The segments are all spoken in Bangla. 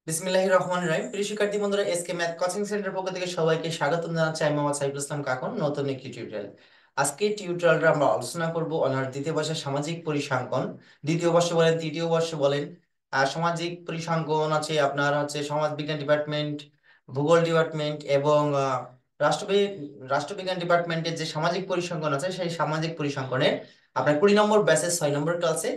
বিসমিল্লাহির রহমানির রহিম। প্রিয় শিক্ষার্থী বন্ধুরা, এসকে ম্যাথ কোচিং সেন্টার পক্ষ থেকে সবাইকে স্বাগত জানাচ্ছি। আমি মোহাম্মদ সাইফুল ইসলাম কাকন, নতুন একটি টিউটোরিয়াল। আজকে টিউটোরিয়ালটা আমরা আলোচনা করব অনার্স দ্বিতীয় বর্ষের সামাজিক পরিসংখ্যান। দ্বিতীয় বর্ষ বলেন, তৃতীয় বর্ষ বলেন, সামাজিক পরিসংখ্যান আছে আপনার হচ্ছে সমাজ বিজ্ঞান ডিপার্টমেন্ট, ভূগোল ডিপার্টমেন্ট এবং রাষ্ট্রবিজ্ঞান ডিপার্টমেন্টের যে সামাজিক পরিসংখ্যান আছে সেই সামাজিক পরিসংখ্যানের আপনার 20 নম্বর ব্যাচের 6 নম্বর ক্লাসে।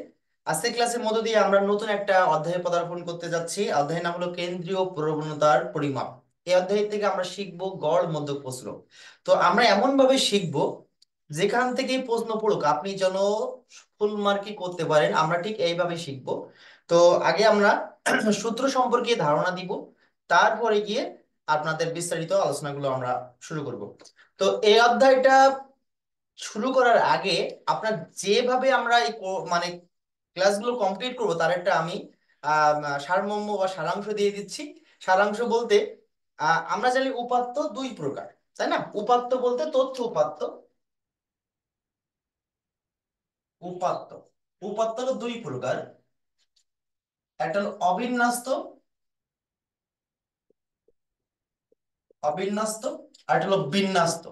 আজকের ক্লাসের মধ্য দিয়ে আমরা নতুন একটা অধ্যায়ে পদার্পণ করতে যাচ্ছি। অধ্যায়ের নাম হলো কেন্দ্রীয় প্রবণতার পরিমাপ। এই অধ্যায় থেকে আমরা শিখব গড় মধ্যক প্রশ্ন। তো আমরা এমন ভাবে শিখব যেখান থেকে প্রশ্ন পড়ুক আপনি যেন ফুল মার্কি করতে পারেন, আমরা ঠিক এইভাবে শিখব। তো আগে আমরা সূত্র সম্পর্কে ধারণা দিব, তারপরে গিয়ে আপনাদের বিস্তারিত আলোচনাগুলো আমরা শুরু করব। তো এই অধ্যায়টা শুরু করার আগে আপনার যেভাবে আমরা মানে ক্লাসগুলো কমপ্লিট করবো তার একটা আমি সারমর্ম বা সারাংশ দিয়ে দিচ্ছি। সারাংশ বলতে আমরা জানি উপাত্ত দুই প্রকার, তাই না? উপাত্ত বলতে তথ্য উপাত্ত। উপাত্ত উপাত্ত হলো দুই প্রকার। একটা হলো অবিন্যস্ত, অবিন্যস্ত, আর একটা হলো বিন্যস্ত।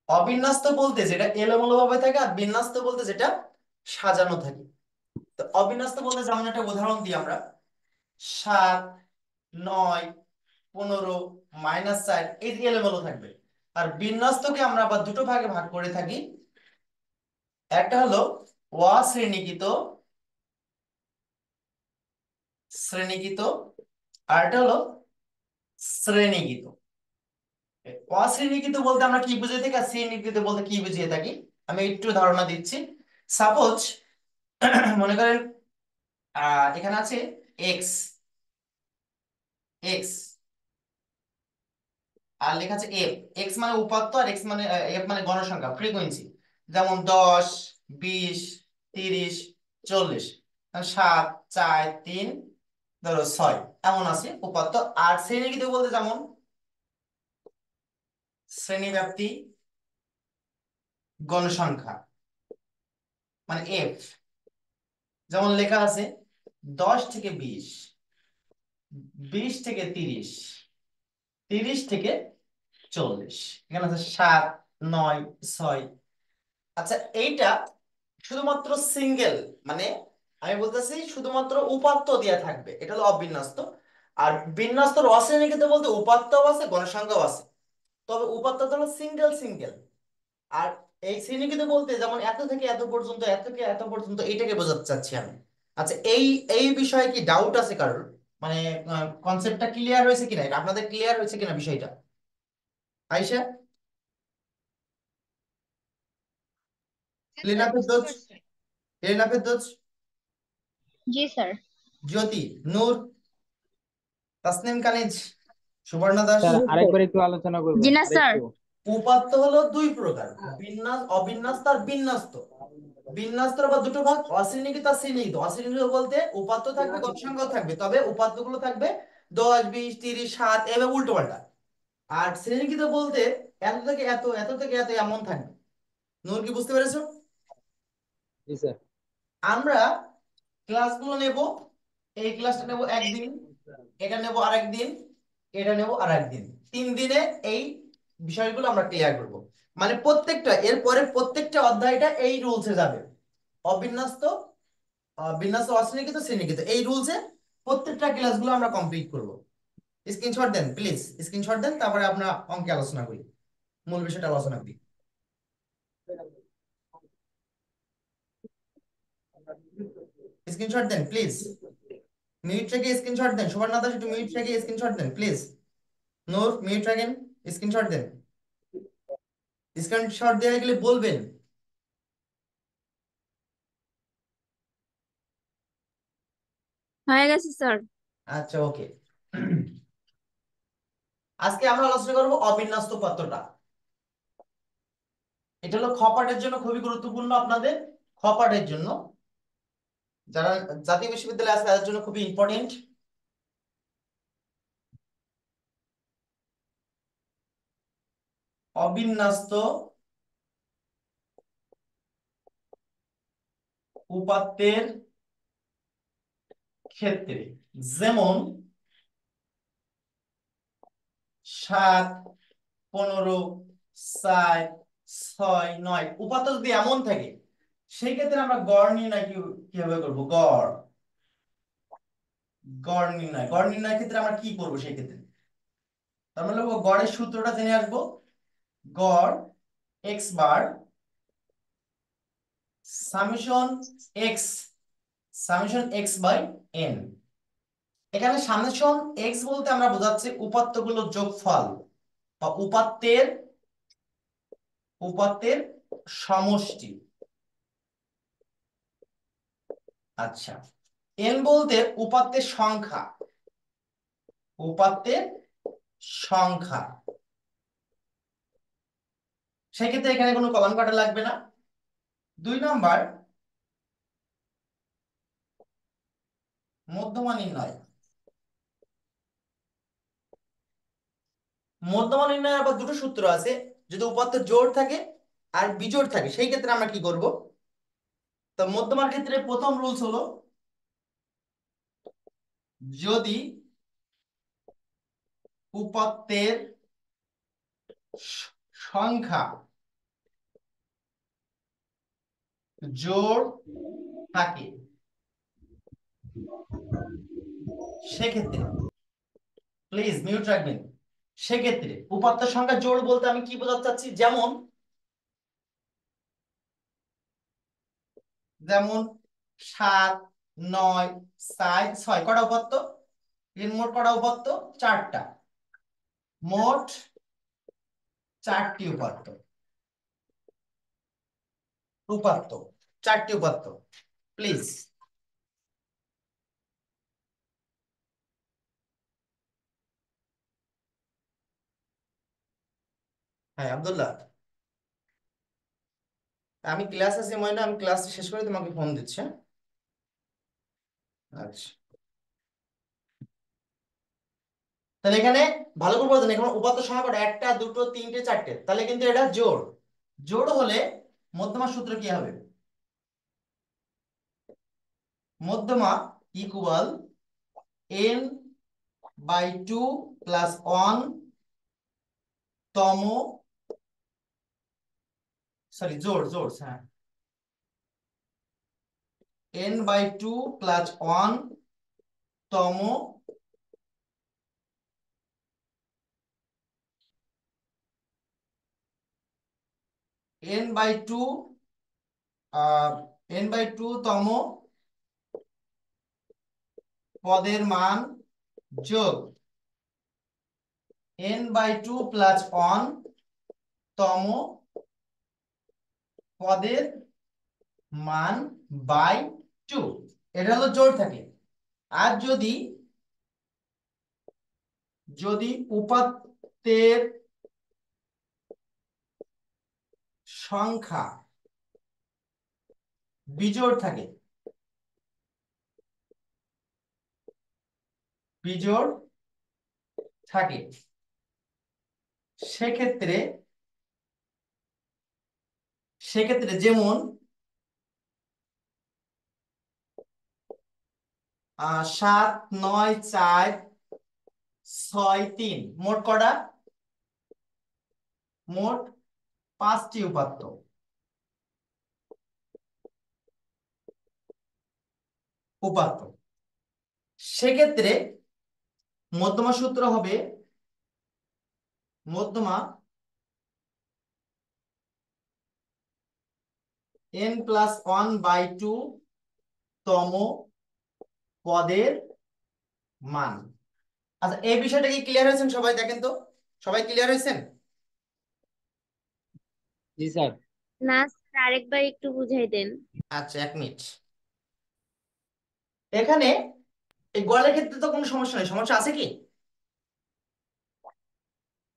অবিন্যস্ত বলতে যেটা এলোমেলো ভাবে থাকে, আর বিন্যস্ত বলতে যেটা সাজানো থাকে। তো অবিন্যস্ত বলতে যেমন একটা উদাহরণ দিই আমরা, 7, 9, 15, -4, এই যে এলোমেলো থাকবে। আর বিন্যস্তকে আমরা আবার দুটো ভাগে ভাগ করে থাকি। একটা হলো অশ্রেণীকৃত, শ্রেণীকৃত, আর একটা হলো শ্রেণীকৃত। অশ্রেণীকৃত বলতে আমরা কি বুঝিয়ে থাকি, আর শ্রেণীকৃত বলতে কি বুঝিয়ে থাকি আমি একটু ধারণা দিচ্ছি। সাপোজ মনে করেন এখানে আছে এক্স, এক্স আর লেখা আছে এফ। এক্স মানে উপাত্ত, আর এক্স মানে এফ মানে গণসংখ্যা, ফ্রিকোয়েন্সি। যেমন 10, 20, 30, 40, 7, 4, 3, ধরো 6, এমন আছে উপাত্ত। আর শ্রেণীকৃত বলতে যেমন শ্রেণীব্যাপ্তি গণসংখ্যা মানে এফ। যেমন লেখা আছে 10 থেকে 20, 20 থেকে 30, 30 থেকে 40, এখানে আছে 7, 9, 6। আচ্ছা, এইটা শুধুমাত্র সিঙ্গেল, মানে আমি বলতেছি শুধুমাত্র উপাত্ত দেয়া থাকবে, এটা হলো অবিন্যস্ত। আর বিন্যস্ত অশ্রেণীকৃত বলতে উপাত্তও আছে গণসংখ্যাও আছে, তবে উপাত্ত হলো সিঙ্গেল সিঙ্গেল। আর এই শ্রেণীকৃত বলতে যেমন এত থেকে এত পর্যন্ত, এত থেকে এত পর্যন্ত, এইটাকে বোঝাতে চাচ্ছি আমি। আচ্ছা, এই এই বিষয়ে কি ডাউট আছে কারোর? মানে কনসেপ্টটা ক্লিয়ার হয়েছে কিনা, এটা আপনাদের ক্লিয়ার হয়েছে কিনা বিষয়টা? আয়শা, জি লিনা স্যার, বুঝতে ফেরদৌস, পারছি। রিনা ফেরদৌস, জি স্যার। জ্যোতি, নূর, তাসনিম কানিজ, সুবর্ণা দাস। স্যার জি স্যার। আরেকবার একটু আলোচনা জি করবেন না স্যার। আরেকটু। উপাত্ত হলো দুই প্রকার, বিন্যাস, অবিন্যস্ত আর বিন্যস্ত। বিন্যস্ত আবার দুটো ভাগ, অশ্রেণীকৃত আর শ্রেণীকৃত। অশ্রেণীকৃত বলতে উপাত্ত থাকবে গণসংখ্যাও থাকবে, তবে উপাত্তগুলো থাকবে 10, 20, 30, 7 এভাবে উল্টো পাল্টা। আর শ্রেণীকৃত বলতে এত থেকে এত, এত থেকে এত এমন থাকবে। নূর, কি বুঝতে পেরেছো? জি স্যার। আমরা ক্লাসগুলো নেব, এই ক্লাসটা নেব একদিন, এটা নেব আরেকদিন, এটা নেব আরেকদিন, 3 দিনে এই বিষয়গুলো আমরা ক্লিয়ার করব। মানে প্রত্যেকটা এরপরে প্রত্যেকটা অধ্যায়টা এই রুলসে যাবে। অবিন্যস্ত, বিন্যস্ত, অশ্রেণীকৃত, শ্রেণীকৃত, এই রুলসে প্রত্যেকটা ক্লাসগুলো আমরা কমপ্লিট করব। স্ক্রিনশট দেন প্লিজ, স্ক্রিনশট দেন, তারপরে আমরা অঙ্কে আলোচনা করি, মূল বিষয়টা আলোচনা করি। স্ক্রিনশট দেন প্লিজ, মিউট রেখে স্ক্রিনশট দেন। সুবর্ণা দাস, একটু মিউট রেখে স্ক্রিনশট দেন প্লিজ। নূর, মিউট রাখেন, স্ক্রিনশট দেন। স্ক্রিনশট দেওয়া গেলে বলবেন। হয়ে গেছে স্যার। আচ্ছা, ওকে। আজকে আমরা আলোচনা করব অবিন্যস্ত পাত্রটা। এটা হলো খপাটের জন্য খুবই গুরুত্বপূর্ণ, আপনাদের খপাটের জন্য, যারা জাতীয় বিশ্ববিদ্যালয়ে আছে তাদের জন্য খুবই ইম্পর্টেন্ট। অবিন্যস্ত উপাত্তের ক্ষেত্রে, যেমন 7, 15, 4, 6, 9 উপাত্ত যদি এমন থাকে সেই ক্ষেত্রে আমরা গড় নির্ণয় কিভাবে করব? গড় নির্ণয়ের ক্ষেত্রে আমরা কি করব সেই ক্ষেত্রে? তার মানে গড়ের সূত্রটা জেনে আসবো। গড় x bar summation x by n. এখানে সামেশন এক্স বলতে আমরা বোঝাচ্ছি উপাত্তগুলোর যোগফল বা উপাত্তের সমষ্টি। আচ্ছা, এন বলতে উপাত্তের সংখ্যা। সেক্ষেত্রে এখানে কোনো কলাম কাটা লাগবে না। 2 নাম্বার, মধ্যমা নির্ণয়। মধ্যমা নির্ণয়ের আবার দুটো সূত্র আছে। যদি উপাত্ত জোড় থাকে আর বিজোড় থাকে সেই ক্ষেত্রে আমরা কি করব? তো মধ্যমার ক্ষেত্রে প্রথম রুলস হলো, যদি উপাত্তের সংখ্যা জোড় থাকে সেক্ষেত্রে, প্লিজ মিউট রাখবেন। সেক্ষেত্রে উপাত্তের সংখ্যা জোড় বলতে আমি কি বোঝাতে চাচ্ছি? যেমন 7, 9, 4, 6 কটা উপাত্ত? এর মোট কটা উপাত্ত? 4টা। মোট 4টি উপাত্ত 4টি উপাত্ত। প্লিজ। হ্যাঁ আব্দুল্লাহ, আমি ক্লাস আছে ময়না, আমি ক্লাস শেষ করে তোমাকে ফোন দিচ্ছি, হ্যাঁ? আচ্ছা, তাহলে এখানে ভালো করে বলতেন, এখানে উপাত্ত সংখ্যা কটা? 1টা, 2টো, 3টে, 4টে। তাহলে কিন্তু এটা জোড়। জোড় হলে মধ্যমা সূত্র কি হবে? মধ্যমা ইকুয়াল n/2 প্লাস 1 তম, সরি জোড়, হ্যাঁ, n/2 প্লাস 1 তম n/2 তম পদের মান যোগ n/2 প্লাস 1 তম পদের মান বাই 2। এটা হলো জোড় থাকে। আর যদি উপাত্তের সংখ্যা বিজোড় থাকে, বিজোড় থাকে সেক্ষেত্রে যেমন 7, 9, 4, 6, 3 মোট কটা? মোট 5টি উপাত্ত। সেক্ষেত্রে মধ্যমা সূত্র হবে মধ্যমা n+1/2 তম পদের মান। আচ্ছা, এই বিষয়টা কি ক্লিয়ার হয়েছেন সবাই? দেখেন তো, সবাই ক্লিয়ার হয়েছেন? জি স্যার। না স্যার, আরেকবার একটু বুঝাই দেন। আচ্ছা, 1 মিনিট। এখানে এই গড়ের ক্ষেত্রে তো কোনো সমস্যা নেই, সমস্যা আছে কি?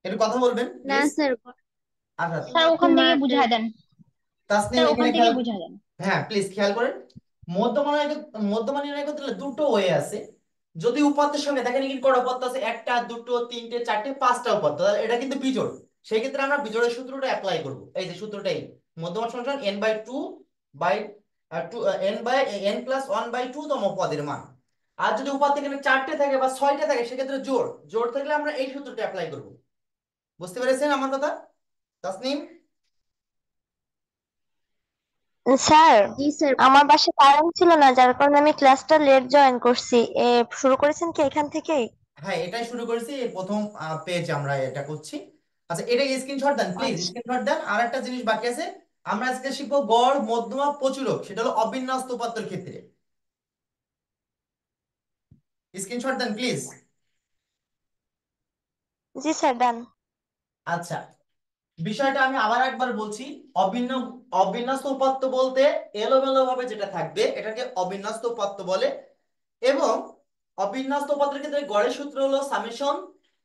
একটু কথা বলবেন না প্লিজ। স্যার, আচ্ছা, স্যার ওখান থেকে বুঝাই দেন। তাসনিম স্যার ওখান এখানে থেকে খেয়াল, বুঝাই দেন। হ্যাঁ প্লিজ খেয়াল করেন। মধ্যমা নির্ণয় করতে হলে দুটো ওয়ে আছে। যদি উপাত্তের সঙ্গে দেখেন কি কটা উপাত্ত আছে? 1টা, 2টো, 3টে, 4টে, 5টা উপাত্ত, তাহলে এটা কিন্তু বিজোড়। সেই ক্ষেত্রে আমরা বিজোড়ের সূত্রটা অ্যাপ্লাই করব। এই যে সূত্রটাই, মধ্যমা সমান n/2 বাই n+1/2 তম পদের মান। আর যদি উপাত্ত এখানে 4টে থাকে বা 6টে থাকে সেক্ষেত্রে জোড় জোড় থাকলে আমরা এই সূত্রটা অ্যাপ্লাই করব। বুঝতে পেরেছেন আমার কথা তাসনিম? স্যার, জি স্যার। আমার বাসায় কারেন্ট ছিল না, যার কারণে আমি ক্লাসটা লেট জয়েন করছি। শুরু করেছেন কি এখান থেকেই? হ্যাঁ, এটাই শুরু করেছি, এই প্রথম পেজ আমরা এটা করছি। আচ্ছা, এটা স্ক্রিনশট দেন প্লিজ, আচ্ছা। স্ক্রিনশট দেন। আর একটা জিনিস বাকি আছে, আমরা আজকে শিখবো গড়, মধ্যমা, প্রচুরক, সেটা হলো অবিন্যস্ত উপাত্তের ক্ষেত্রে। স্ক্রিনশট দেন প্লিজ। জি স্যার, ডান। আচ্ছা, বিষয়টা আমি আবার একবার বলছি। অভিন্ন অবিন্যস্ত উপাত্ত বলতে এলোমেলো ভাবে যেটা থাকবে এটাকে অবিন্যস্ত উপাত্ত বলে। এবং অবিন্যস্ত উপাত্তের ক্ষেত্রে গড়ের সূত্র হলো সামেশন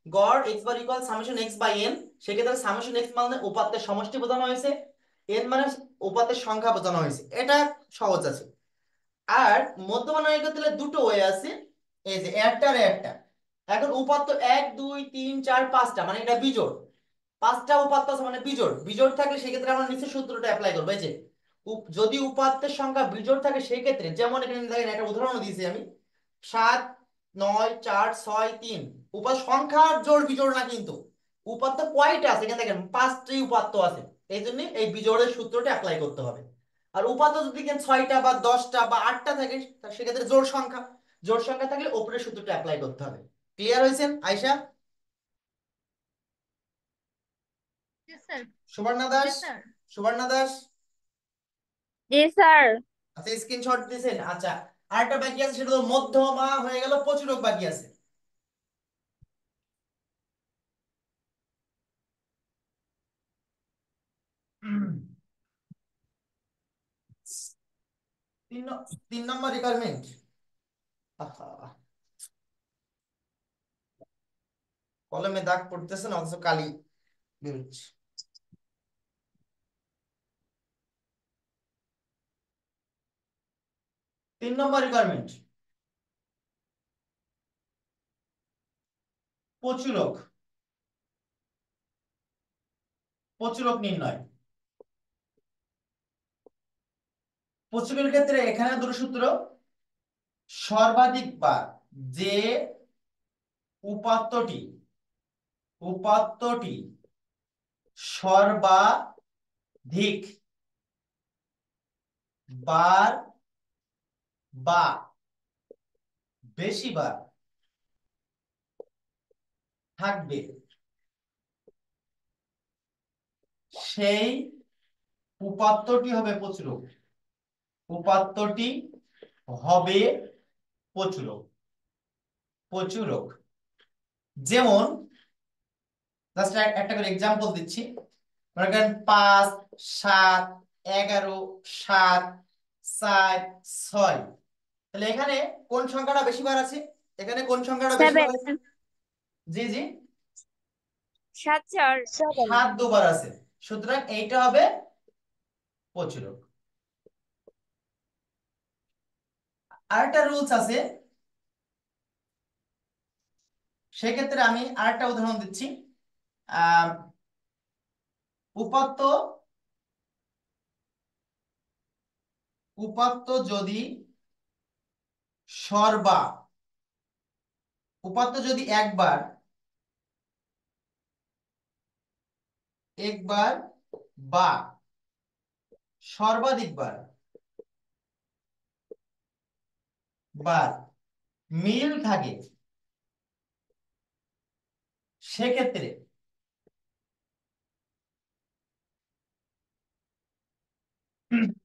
গড় x bar equal summation x by n. সেক্ষেত্রে সামেশন এক্স মানে উপাত্তের সমষ্টি বোঝানো হয়েছে, এন মানে উপাত্তের সংখ্যা বোঝানো হয়েছে, এটা সহজ আছে। আর মধ্যমা নির্ণয় করতে হলে দুটো ওয়ে আছে, এই যে একটা আর একটা। এখন উপাত্ত 1 2 3 4 5টা মানে এটা বিজোড়, 5টা উপাত্ত আছে মানে বিজোড়। বিজোড় থাকলে সেক্ষেত্রে আমরা নিচের সূত্রটা অ্যাপ্লাই করবো। এই যে যদি উপাত্তের সংখ্যা বিজোড় থাকে সেই ক্ষেত্রে যেমন এখানে দেখেন একটা উদাহরণ দিয়েছি আমি, 7 9 4 6 3। উপাত্ত সংখ্যার জোড় বিজোড় না কিন্তু, উপাত্ত কয়টা আছে এখানে দেখেন 5টি উপাত্ত আছে, এই জন্য এই বিজোড়ের সূত্রটা অ্যাপ্লাই করতে হবে। আর উপাত্ত যদি দেখেন 6টা বা 10টা বা 8টা থাকে সেক্ষেত্রে জোড় সংখ্যা, জোড় সংখ্যা থাকলে উপরের সূত্রটা অ্যাপ্লাই করতে হবে। ক্লিয়ার হয়েছেন আয়শা? জি স্যার। সুবর্ণা জি দাস? স্যার। সুবর্ণা দাস? জি স্যার। আচ্ছা, স্ক্রিনশট দিয়েছেন। আচ্ছা, আরেকটা বাকি আছে, সেটা হলো মধ্যমা হয়ে গেল, প্রচুরক বাকি আছে। তিন ন- 3 নম্বর রিকোয়ারমেন্ট। কলমে দাগ পড়তেছে না অথচ কালি বেরোচ্ছে। 3 নম্বর রিকোয়ারমেন্ট, প্রচুরক, প্রচুরক নির্ণয়। প্রচুরকের ক্ষেত্রে এখানে দুটো সূত্র। সর্বাধিক বার যে উপাত্তটি উপাত্তটি সর্বাধিক বার বা বেশি বার থাকবে সেই উপাত্তটি হবে প্রচুরক। উপাত্তটি হবে প্রচুরক। প্রচুরক যেমন, জাস্ট একটা করে এক্সাম্পল দিচ্ছি। মনে করেন 5 7 11 7 4 6। তাহলে এখানে কোন সংখ্যাটা বেশি বার আছে? এখানে কোন সংখ্যাটা বেশি বার 7 আছে? জি জি, 7 4। 7। 7 দুবার আছে, সুতরাং এইটা হবে প্রচুরক। আরেকটা রুলস আছে, সেক্ষেত্রে আমি আরেকটা উদাহরণ দিচ্ছি। আহ উপাত্ত উপাত্ত যদি সর্বা উপাত্ত যদি একবার একবার বা সর্বাধিক বার বার মিল থাকে সেক্ষেত্রে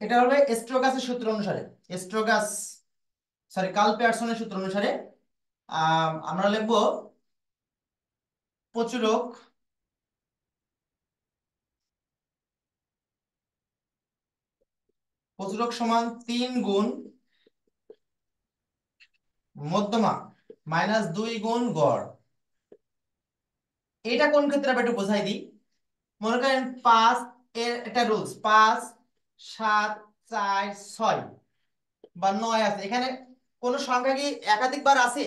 এটা হলো স্ট্রোগাসের সূত্র অনুসারে, স্ট্রোগাস সরি কার্ল পিয়ারসনের সূত্র অনুসারে আমরা লিখবো প্রচুরক প্রচুরক সমান 3 গুণ মধ্যমা মাইনাস 2 গুণ গড়। এটা কোন ক্ষেত্রে আমি একটু বোঝাই দিই। মনে করেন 5 এর একটা রুলস, 5 7 4 6 বা 9 আছে, এখানে কোন সংখ্যা কি একাধিকবার আছে?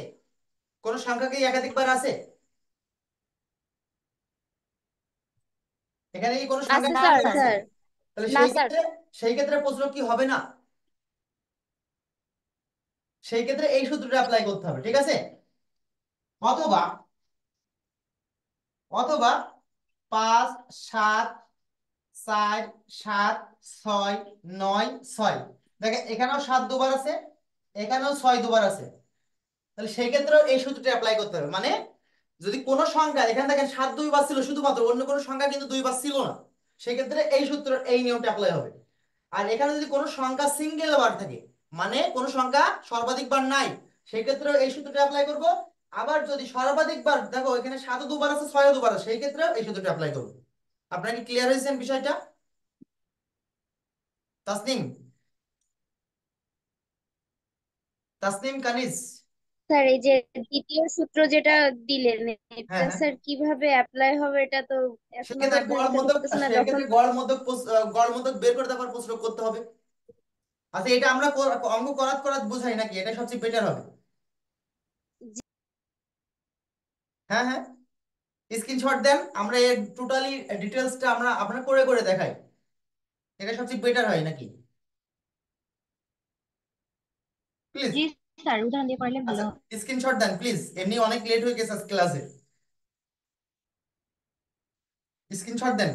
কোন সংখ্যা কি একাধিকবার আছে? এখানে কি কোন সংখ্যা আছে না স্যার। আছে? স্যার। তাহলে না স্যার। সেই ক্ষেত্রে প্রচুরক কি হবে না? সেই ক্ষেত্রে এই সূত্রটা অ্যাপ্লাই করতে হবে, ঠিক আছে? অথবা অথবা 5 7 4 7 6 9 6। দেখেন এখানেও 7 দুবার আছে, এখানেও 6 দুবার আছে, তাহলে সেই ক্ষেত্রেও এই সূত্রটা অ্যাপ্লাই করতে হবে। মানে যদি কোনো সংখ্যা এখানে দেখেন 7 2 বার ছিল শুধুমাত্র, অন্য কোনো সংখ্যা কিন্তু 2 বার ছিল না, সেই ক্ষেত্রে এই সূত্র এই নিয়মটা অ্যাপ্লাই হবে। আর এখানে যদি কোনো সংখ্যা সিঙ্গেল বার থাকে, মানে কোনো সংখ্যা সর্বাধিক বার নাই, সেই ক্ষেত্রে এই সূত্রটা অ্যাপ্লাই করব। আবার যদি সর্বাধিক বার দেখো এখানে 7 2 বার আছে, 6 2 বার আছে, সেই ক্ষেত্রে এই সূত্রটা অ্যাপ্লাই করব। আপনারা কি ক্লিয়ার হয়েছেন বিষয়টা? তাসনিম, তাসনিম কানিজ। স্যার এই যে দ্বিতীয় সূত্র যেটা দিলেন, হ্যাঁ এটা হ্যাঁ, স্যার কিভাবে অ্যাপ্লাই হবে এটা তো এখনো সেক্ষেত্রে পর্যন্ত গড় বুঝতে মধ্যক, পারতেছি না। যখন সেক্ষেত্রে গড় মধ্যক বের করে তারপর প্রশ্ন করতে হবে। আচ্ছা এটা আমরা অঙ্ক করাত করাত বুঝাই নাকি, এটা সবচেয়ে বেটার হবে। হ্যাঁ হ্যাঁ, স্ক্রিনশট দেন, আমরা এর টোটালি ডিটেলসটা আমরা আপনার করে করে দেখাই, এটা সবচেয়ে বেটার হয় নাকি? প্লিজ। জি স্যার, উদাহরণ দিয়ে করলে ভালো আচ্ছা হয়। স্ক্রিনশট দেন প্লিজ, এমনি অনেক লেট হয়ে গেছে ক্লাসে। স্ক্রিনশট দেন,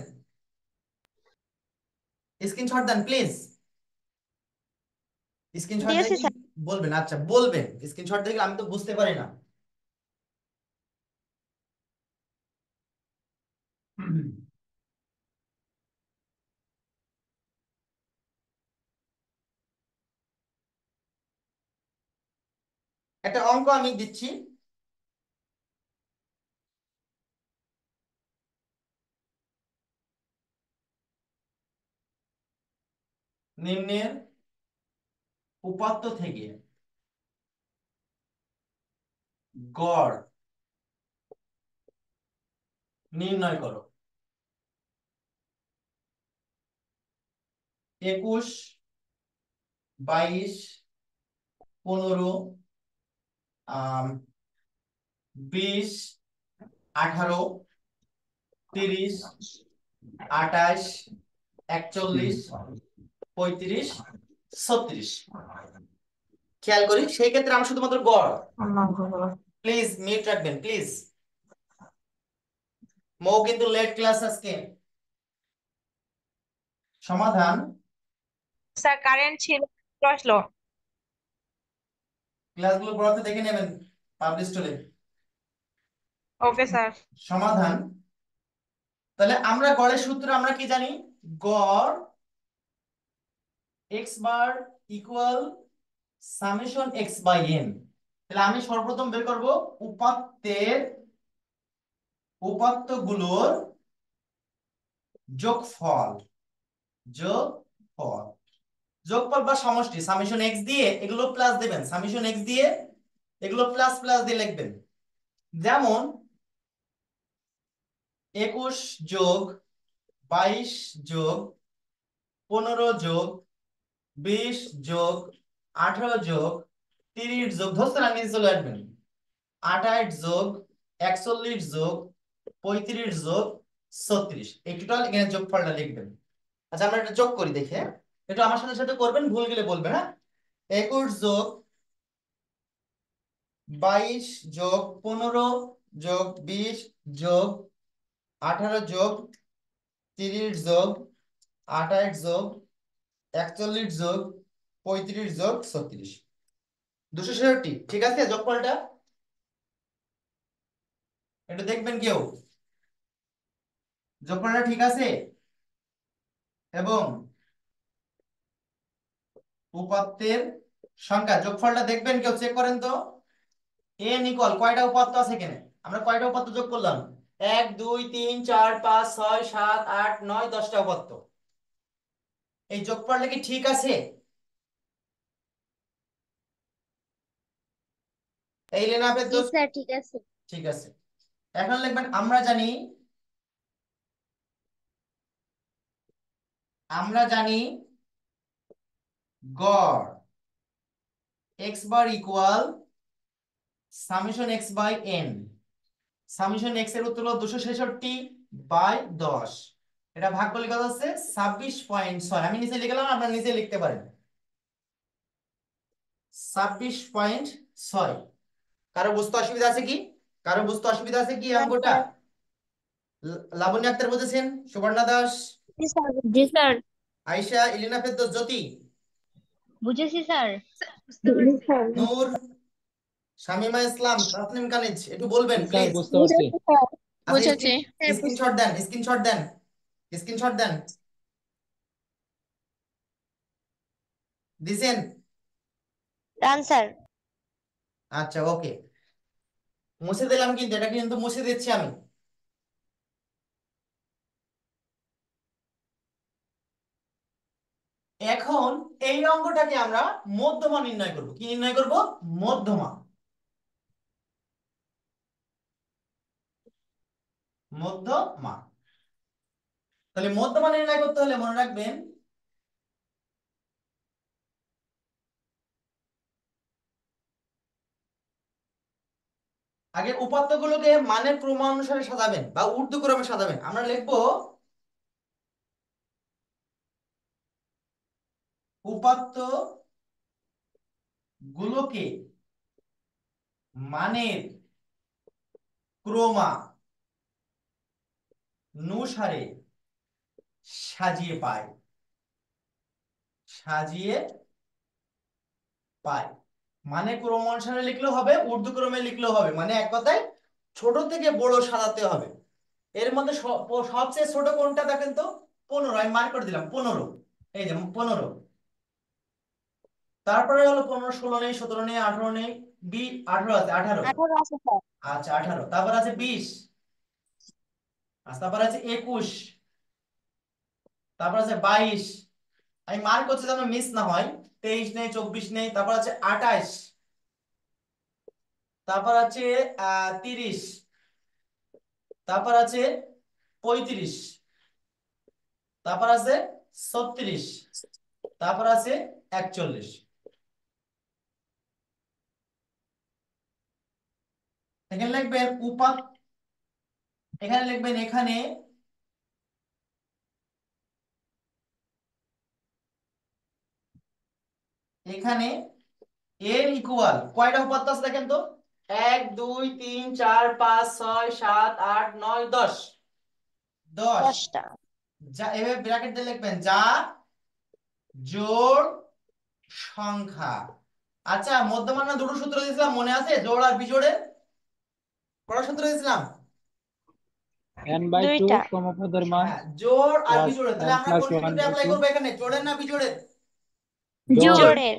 স্ক্রিনশট দেন প্লিজ। স্ক্রিনশট দিয়েছি দেখে স্যার। বলবেন, আচ্ছা বলবেন, স্ক্রিনশট দেখলে আমি তো বুঝতে পারি না। একটা অঙ্ক আমি দিচ্ছি, নিম্নের উপাত্ত থেকে গড় নির্ণয় করো। 21 22 15 20 18 30 28 41 35 36। খেয়াল করি সেই ক্ষেত্রে আমি শুধুমাত্র গড়, প্লিজ মিউট রাখবেন প্লিজ। মৌ কিন্তু লেট ক্লাস আজকে। সমাধান, স্যার কারেন্ট ছিল, আসলো। ক্লাসগুলো পড়াতে দেখে নেবেন পাবলিশ টুলে। Okay sir. সমাধান, তাহলে আমরা গড়ের সূত্র আমরা কি জানি? গড় x bar equal summation x by n। তাহলে আমি সর্বপ্রথম বের করব উপাত্তগুলোর যোগফল। যোগফল, যোগফল বা সমষ্টি সামেশন x দিয়ে এগুলো প্লাস দিবেন, সামেশন x দিয়ে এগুলো প্লাস প্লাস দিয়ে লিখবেন। যেমন 21 যোগ 22 যোগ 15 যোগ 20 যোগ 18 যোগ 30 যোগ, ধরতে না নিচে চলে আসবেন, 28 যোগ 41 যোগ 35 যোগ 36, এই টোটাল এখানে যোগফলটা লিখবেন। আচ্ছা আমরা এটা যোগ করি দেখে, একটু আমার সাথে সাথে করবেন, ভুল গেলে বলবেন। হ্যাঁ, 21 যোগ 22 যোগ 15 যোগ 20 যোগ 18 যোগ 30 যোগ 28 যোগ 41 যোগ 35 যোগ 36, 266। ঠিক আছে যোগফলটা? এটা দেখবেন কেউ, যোগফলটা ঠিক আছে? এবং উপাত্তের সংখ্যা, যোগফলটা দেখবেন কেউ, চেক করেন তো। এন ইকুয়াল কয়টা উপাত্ত আছে এখানে, আমরা কয়টা উপাত্ত যোগ করলাম? 1 2 3 4 5 6 7 8 9 10টা উপাত্ত। এই যোগফলটা কি ঠিক আছে? এই লেন আপের জি দোষ, স্যার, ঠিক আছে। ঠিক আছে। এখন লিখবেন আমরা জানি গড় x bar equal summation x by n। Summation x এর উত্তর হলো 266 বাই 10, এটা ভাগ করলে কত হচ্ছে 26.6। আমি নিচে লিখলাম, আপনারা নিচে লিখতে পারেন 26.6। কারো বুঝতে অসুবিধা আছে কি? কারো বুঝতে অসুবিধা আছে কি এই না অঙ্কটা? স্যার। লাবণী আক্তার বুঝেছেন? সুবর্ণা দাস, জি স্যার। জি স্যার। আয়েশা, ইলিনা ফেরদৌস, জ্যোতি, বুঝেছি স্যার। জি স্যার। নূর, শামিমা ইসলাম, তাসনিম কানিজ, একটু বলবেন জি স্যার, প্লিজ। বুঝতে পারছি। বুঝেছি স্যার। আচ্ছা, বুঝেছি। স্ক্রিনশট দেন, স্ক্রিনশট দেন, স্ক্রিনশট দেন। দিছেন? Done sir. আচ্ছা, ওকে, মুছে দিলাম, কিন্তু এটা কিন্তু মুছে দিচ্ছি আমি। এখন এই অঙ্কটাকে আমরা মধ্যমা নির্ণয় করব। কি নির্ণয় করব? মধ্যমা। মধ্যমা। তাহলে মধ্যমা নির্ণয় করতে হলে মনে রাখবেন, আগে উপাত্তগুলোকে মানের ক্রমানুসারে সাজাবেন বা ঊর্ধ্বক্রমে সাজাবেন। আমরা লিখবো উপাত্ত গুলোকে মানের ক্রমানুসারে সাজিয়ে পায়। সাজিয়ে পায় মানে ক্রমানুসারে লিখলেও হবে, ঊর্ধ্বক্রমে লিখলেও হবে, মানে এক কথায় ছোট থেকে বড় সাজাতে হবে। এর মধ্যে সবচেয়ে ছোট কোনটা দেখেন তো? 15। আমি মার্ক করে দিলাম 15। এই যে 15। তারপরে হলো 15, 16 নেই, 17 নেই, 18 নেই, 18 আছে, 18। 18 আছে স্যার। আচ্ছা, 18। তারপর আছে 20। আচ্ছা, তারপর আছে 21। তারপর আছে 22। আমি মার্ক করছি যেন মিস না হয়। 23 নেই, 24 নেই। তারপর আছে 28। তারপর আছে 30। তারপর আছে 35। তারপর আছে 36। তারপর আছে 41। এখানে লিখবেন এখানে লিখবেন এখানে এর ইকুয়াল কয়টা উপাত্ত আছে দেখেন তো? 1 2 3 4 5 6 7 8 9 10। 10। 10টা। যা এভাবে ব্র্যাকেট দিয়ে লিখবেন, যা জোড় সংখ্যা। আচ্ছা, মধ্যমান না দুটো সূত্র দিয়েছিলাম, মনে আছে? জোড় আর বিজোড়ের কটা সূত্র দিয়েছিলাম? n/2 2টা। পদের মান হ্যাঁ, জোড় আর প্লাস বিজোড়ের। তাহলে n আমরা প্লাস কোন ওয়ান সূত্রটা বাই অ্যাপ্লাই টু করবো এখানে? জোড়ের না বিজোড়ের? জোড়। জোড়ের।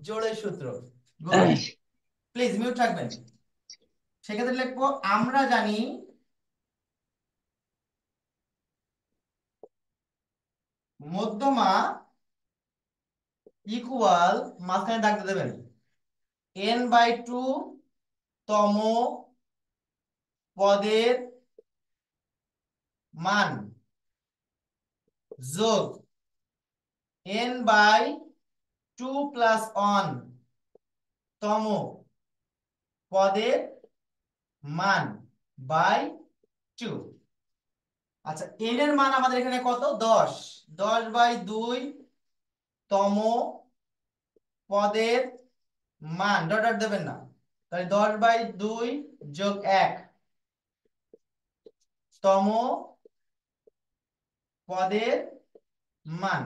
জোড়ের সূত্র। গুড। প্লিজ মিউট রাখবেন। সেক্ষেত্রে লিখবো, আমরা জানি মধ্যমা ইকুয়াল, মাঝখানে দাগ দিয়ে দেবেন, n/2 তম পদের মান যোগ n/2 প্লাস 1 তম পদের মান বাই 2। আচ্ছা, n এর মান আমাদের এখানে কত? 10। 10/2 তম পদের মান, ডট ডট দেবেন না, তাহলে 10/2 যোগ 1 তম পদের মান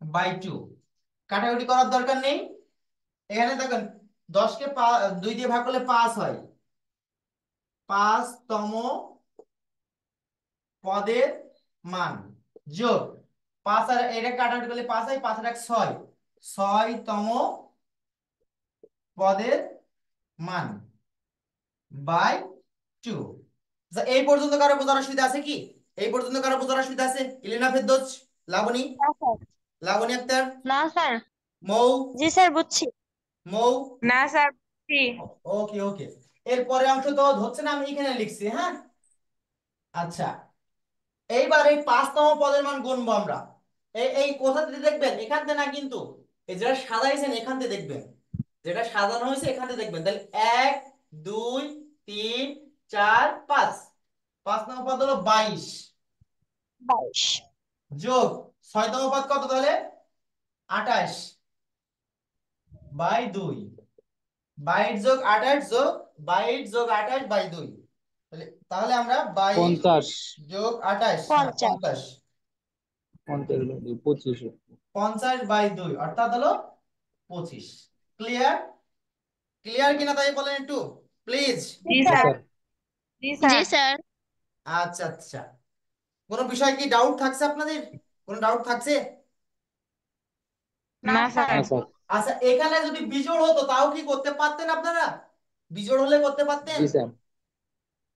বাই 2। কাটাকুটি করার দরকার নেই। এখানে দেখেন, 10কে 2 দিয়ে ভাগ করলে 5 হয়। 5তম পদের মান যোগ 5, আর এটা কাটাকুটি করলে 5 হয়, 5 আর 1 6। 6তম পদের মান বাই 2। এই পর্যন্ত কারো বোঝার অসুবিধা আছে কি? এই পর্যন্ত কারো বোঝার অসুবিধা আছে? ইলিনা ফেরদৌস, লাবণী, না স্যার। লাবণী আক্তার, না স্যার। মৌ, জি স্যার, বুঝছি। মৌ। না স্যার, বুঝছি। ওকে, ওকে। এরপরে অংশ তো হচ্ছে না, আমি এখানে লিখছি, হ্যাঁ। আচ্ছা, এইবার এই 5তম পদের মান গুনবো আমরা। এই কোথা থেকে দেখবেন? এখান থেকে না, কিন্তু এই যেটা সাজাইছেন এখান থেকে দেখবেন। যেটা সাজানো হয়েছে এখান থেকে দেখবেন। তাহলে 1 2 3 4 5। 5তম পদ হলো 22 22। যোগ 6তম পদ কত তাহলে? 28 বাই 2, 22 যোগ 28 যোগ 22 যোগ 28 বাই 2, তাহলে আমরা 22 50 যোগ 28, হ্যাঁ 50। 50, 25 50 বাই 2 অর্থাৎ হলো 25। ক্লিয়ার? ক্লিয়ার কিনা তাই বলেন একটু please. G G sir sir G G sir sir. আচ্ছা আচ্ছা, কোনো বিষয় কি ডাউট থাকছে আপনাদের? কোনো ডাউট থাকছে? না না স্যার। না স্যার স্যার আচ্ছা, এখানে যদি বিজোড় হতো তাও কি করতে পারতেন আপনারা? বিজোড় হলে করতে পারতেন? জি স্যার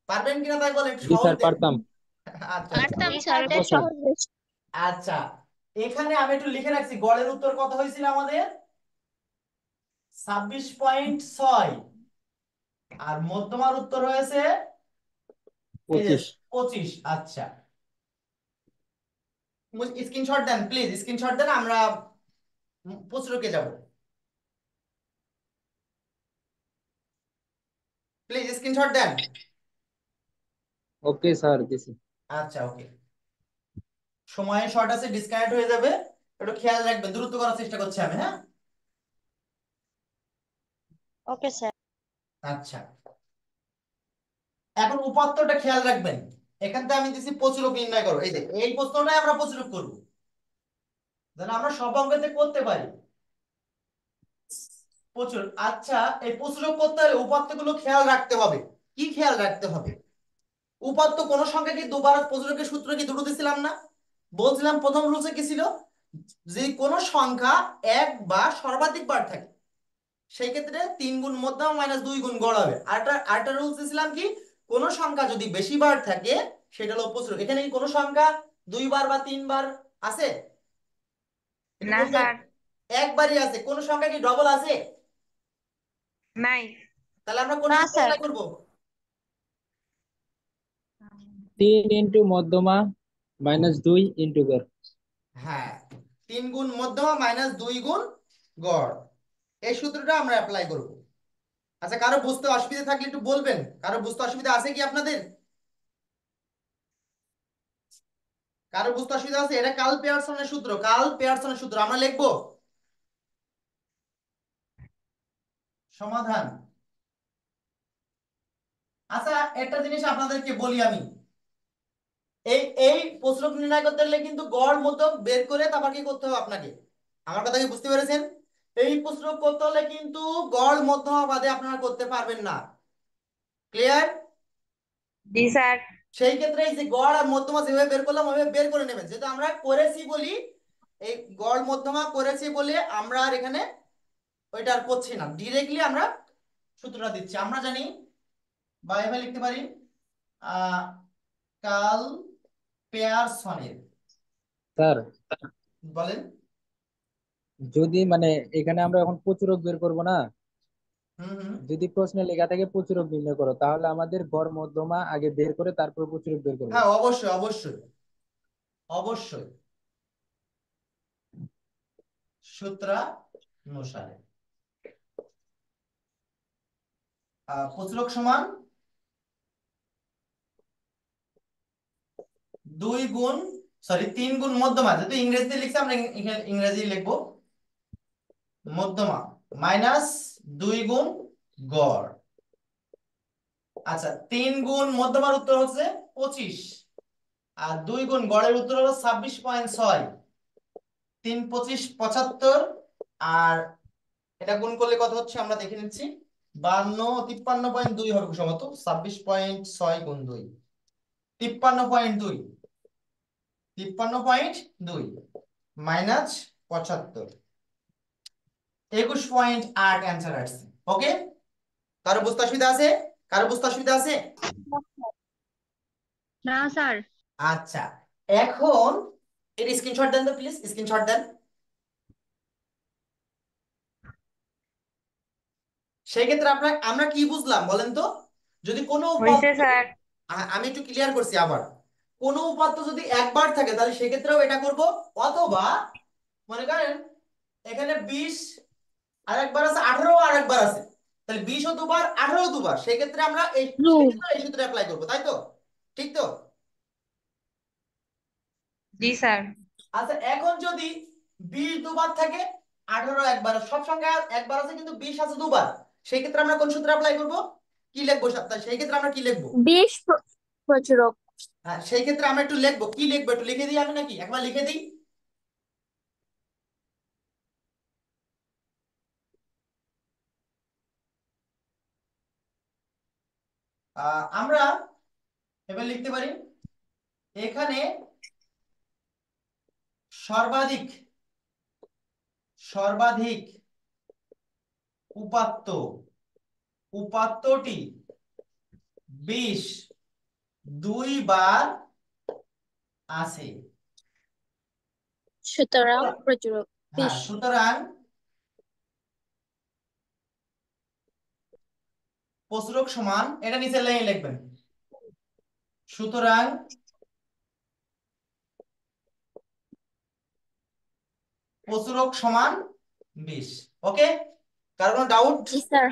পারবেন কিনা তাই বলেন একটু জি সহজ স্যার দেন। পারতাম আচ্ছা আচ্ছা পারতাম জি স্যার, স্যার। ওটা অবশ্যই সহজ বেশ। আচ্ছা, এখানে আমি একটু লিখে রাখছি গড়ের উত্তর কত হয়েছিল আমাদের 26.6, আর মধ্যমার উত্তর হয়েছে এই যে 25 25। আচ্ছা, স্ক্রিনশট দেন প্লিজ, স্ক্রিনশট দেন, আমরা প্রশ্নকে যাব। প্লিজ স্ক্রিনশট দেন। ওকে স্যার দিছি আচ্ছা ওকে, সময় শর্ট আছে, ডিসকানেক্ট হয়ে যাবে, একটু খেয়াল রাখবেন, দ্রুত করার চেষ্টা করছি আমি, হ্যাঁ। Okay sir. আচ্ছা, এখন উপাত্তটা খেয়াল রাখবেন। এখান থেকে আমি দিছি প্রচুরক নির্ণয় করো, এই যে এই প্রশ্নটাই আমরা প্রচুরক করব, যেন আমরা সব অঙ্কতে করতে পারি প্রচুর। আচ্ছা, এই প্রচুরক করতে হলে উপাত্তগুলো খেয়াল রাখতে হবে। কি খেয়াল রাখতে হবে? উপাত্ত কোন সংখ্যা কি দুবার, প্রচুরকের সূত্র কি দুটো দিছিলাম না? বলছিলাম প্রথম রুলসে কি ছিল, যে কোন সংখ্যা এক বা সর্বাধিক বার থাকে সেই ক্ষেত্রে 3 গুণ মধ্যমা মাইনাস 2 গুণ গড় হবে। আরেকটা রুলস দিছিলাম কি, কোন সংখ্যা যদি বেশি বার থাকে সেটা হলো প্রচুরক। এখানে কি কোন সংখ্যা 2 বার বা 3 বার আছে? একটু না বলবেন। স্যার একবারই আছে। কোন সংখ্যা কি ডবল আছে? নাই তাহলে আমরা কোন না সূত্র স্যার। অ্যাপ্লাই করব? 3 ইনটু মধ্যমা -2 ইনটু গড় হ্যাঁ, 3 গুণ মধ্যমা মাইনাস 2 গুণ গড়, এই সূত্রটা আমরা অ্যাপ্লাই করব। আচ্ছা, কারো বুঝতে অসুবিধা থাকলে একটু বলবেন। কারো বুঝতে অসুবিধা আছে কি আপনাদের? কারো বুঝতে অসুবিধা আছে? এটা কার্ল পেয়ারসনের সূত্র, কার্ল পেয়ারসনের সূত্র আমরা লিখবো। সমাধান। আচ্ছা, একটা জিনিস আপনাদেরকে বলি আমি, এই এই প্রশ্ন নির্ণয় করতে গেলে কিন্তু গড় মধ্যক বের করে তারপর কি করতে হবে আপনাকে। আমার কথা কি বুঝতে পেরেছেন? এই প্রশ্ন করতে হলে কিন্তু গড় মধ্যমা বাদে আপনারা করতে পারবেন না। ক্লিয়ার? জি স্যার সেই ক্ষেত্রে এই যে গড় আর মধ্যমা যেভাবে বের করলাম ওইভাবে বের করে নেবেন, যেহেতু আমরা করেছি বলি, এই গড় মধ্যমা করেছি বলে আমরা আর এখানে ওইটা আর করছি না, ডিরেক্টলি আমরা সূত্রটা দিচ্ছি। আমরা জানি বা এভাবে লিখতে পারি, আহ কার্ল পেয়ারসনের। স্যার বলেন। যদি মানে এখানে আমরা এখন প্রচুরক বের করব না, হুম হুম। যদি প্রশ্নে লেখা থাকে প্রচুরক নির্ণয় করো তাহলে আমাদের গড় মধ্যমা আগে বের করে তারপর প্রচুরক বের করব হ্যাঁ অবশ্যই অবশ্যই অবশ্যই, সূত্রানুসারে প্রচুরক সমান 2 গুণ, সরি 3 গুণ মধ্যমা, যেহেতু ইংরেজিতে লিখছি আমরা এখানে ইংরেজি লিখবো, মধ্যমা মাইনাস 2 গুণ গড়। আচ্ছা, 3 গুণ মধ্যমার উত্তর হচ্ছে 25, আর 2 গুণ গড়ের উত্তর হলো 26.6। 3 25 75, আর এটা গুণ করলে কত হচ্ছে আমরা দেখে নিচ্ছি, 53.2 হবে খুব সম্ভবত। 26.6 গুণ 2, 53.2, 53.2 মাইনাস 75, 21.8 অ্যান্সার আসছে। ওকে, কারো বুঝতে অসুবিধা আছে? কারো বুঝতে অসুবিধা আছে? না স্যার। আচ্ছা, এখন এর স্ক্রিনশট দেন তো প্লিজ, স্ক্রিনশট দেন। সেই ক্ষেত্রে আমরা কি বুঝলাম বলেন তো, যদি কোনো হয়েছে উপাত্ত, স্যার আমি একটু ক্লিয়ার করছি আবার, কোনো উপাত্ত যদি একবার থাকে তাহলে সেক্ষেত্রেও এটা করব, অথবা মনে করেন এখানে 20 আরেকবার আছে, 18 আরেকবার আছে, তাহলে 20 ও দুবার, 18 ও দুবার, সেক্ষেত্রে আমরা এই ট্রু। সেক্ষেত্রে এই সূত্র অ্যাপ্লাই করব, তাই তো? ঠিক তো? জি স্যার আচ্ছা, এখন যদি 20 দুবার থাকে 18 একবার, সব সংখ্যা একবার আছে কিন্তু 20 আছে দুবার। সেই ক্ষেত্রে আমরা কোন সূত্র অ্যাপ্লাই করব? কি লিখবো? সেই ক্ষেত্রে আমরা কি লিখবো? 20 প্রচুরক। হ্যাঁ, সেই ক্ষেত্রে আমরা একটু লিখবো, কি লিখবো একটু লিখে দিই আমি, নাকি একবার লিখে দিই। আমরা এবার লিখতে পারি এখানে সর্বাধিক সর্বাধিক উপাত্ত উপাত্তটি 20 দুইবার আছে। সুতরাং প্রচুরক হ্যাঁ, 20। সুতরাং প্রচুরক সমান, এটা নিচের লাইনে লিখবেন, সুতরাং প্রচুরক সমান 20। ওকে, কার কোনো ডাউট? জি স্যার।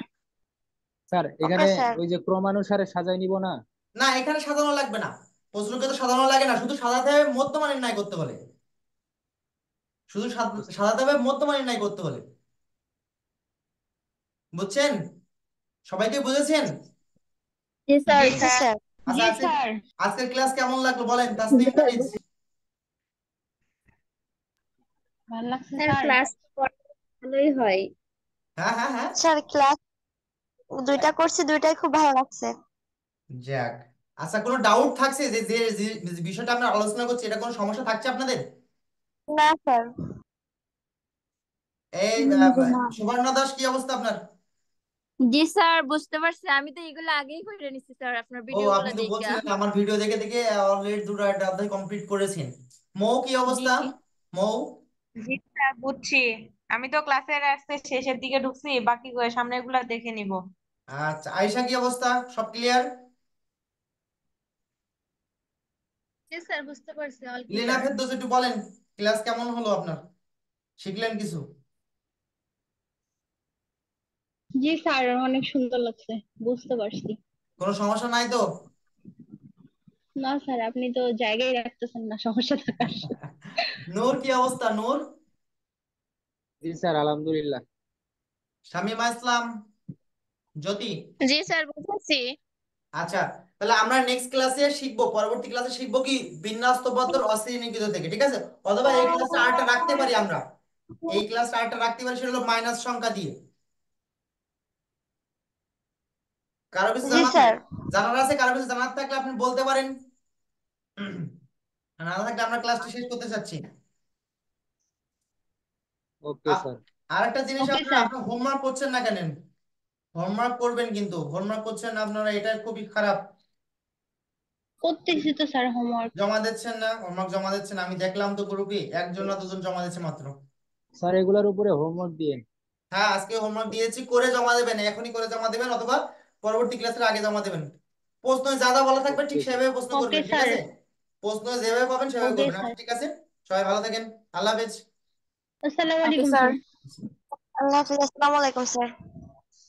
স্যার ওকে এখানে স্যার। ওই যে ক্রমানুসারে সাজাই নিব না? না, এখানে সাজানো লাগবে না, প্রচুরকে তো সাজানো লাগে না, শুধু সাজাতে হবে মধ্যমা নির্ণয় করতে বলে, শুধু সাজাতে হবে মধ্যমা নির্ণয় করতে বলে। বুঝছেন? সবাইকে বুঝেছেন? জি স্যার। জি জি স্যার। স্যার। আচ্ছা, আজকের ক্লাস কেমন লাগলো বলেন, তাসনিম তানিজ? ভালো লাগছে স্যার স্যার। ক্লাস ভালোই হয়। হ্যাঁ, হ্যাঁ, হ্যাঁ। স্যার ক্লাস দুইটা করছি, দুইটাই খুব ভালো লাগছে। যাক, আচ্ছা, কোনো ডাউট থাকছে যে যে যে বিষয়টা আমরা আলোচনা করছি, এটা কোনো সমস্যা থাকছে আপনাদের? না স্যার। এই সুবর্ণা দাস, কি অবস্থা আপনার? জি স্যার, বুঝতে পারছি। আমি তো এগুলো আগেই করে নিছি স্যার, আপনার ও, ভিডিওগুলো আপনি তো দেখা। বলছিলেন আমার ভিডিও দেখে দেখে অলরেডি দুটো একটা অধ্যায় কমপ্লিট করেছেন। মৌ, কি জি। অবস্থা? মৌ? জি স্যার, বুঝছি। আমি তো ক্লাসের আজকে শেষের দিকে ঢুকছি, বাকি সামনের গুলা দেখে নিব। আচ্ছা, আয়শা, কি অবস্থা? সব ক্লিয়ার? জি স্যার, বুঝতে পারছি, অল লিনা ক্লিয়ার। ফেরদৌস, একটু বলেন ক্লাস কেমন হলো আপনার, শিখলেন কিছু? জি স্যার, অনেক সুন্দর লাগছে, বুঝতে পারছি। কোনো সমস্যা নাই তো? না স্যার, আপনি তো জায়গায় রাখতেছেন না সমস্যা থাকার। নূর, কি অবস্থা নূর? জি স্যার, আলহামদুলিল্লাহ। শামীমা ইসলাম, জ্যোতি? জি স্যার, বুঝেছি। আচ্ছা, তাহলে আমরা নেক্সট ক্লাসে শিখবো, পরবর্তী ক্লাসে শিখবো কি বিন্যাস্ত পদ্ধতির অশ্রেণীকৃত থেকে, ঠিক আছে? অথবা এই ক্লাসটা আরেকটা রাখতে পারি আমরা, এই ক্লাসটা আরেকটা রাখতে পারি, সেটা হলো মাইনাস সংখ্যা দিয়ে। কারো কিছু জি জানার স্যার। জানার আছে? কারো কিছু জানার থাকলে আপনি বলতে পারেন, না থাকলে আমরা ক্লাসটা শেষ করতে চাচ্ছি। ওকে আ- স্যার। আরেকটা জিনিস, ওকে আপনারা স্যার। আপনার হোমওয়ার্ক করছেন না কেন? হোমওয়ার্ক করবেন, কিন্তু হোমওয়ার্ক করছেন না আপনারা, এটা খুবই খারাপ। করতেছি তো স্যার হোমওয়ার্ক। জমা দিচ্ছেন না, হোমওয়ার্ক জমা দিচ্ছেন না, আমি দেখলাম তো গ্রুপে একজন না দুজন জমা দিচ্ছে মাত্র। স্যার এগুলোর উপরে হোমওয়ার্ক দিয়ে। হ্যাঁ, আজকে হোমওয়ার্ক দিয়েছি, করে জমা দেবেন, এখনই করে জমা দেবেন, অথবা পরবর্তী ক্লাসের আগে জমা দেবেন। প্রশ্ন যা যা বলা থাকবে ঠিক ওকে স্যার। সেভাবে প্রশ্ন ওকে করবেন, ঠিক স্যার। আছে? প্রশ্ন যেভাবে পাবেন সেভাবে ওকে করবেন। স্যার। আচ্ছা, ঠিক আছে, সবাই ভালো থাকেন, আল্লাহ হাফেজ। আসসালামু ওকে আলাইকুম স্যার। স্যার। আল্লাহ হাফিজ। আসসালামু আলাইকুম স্যার।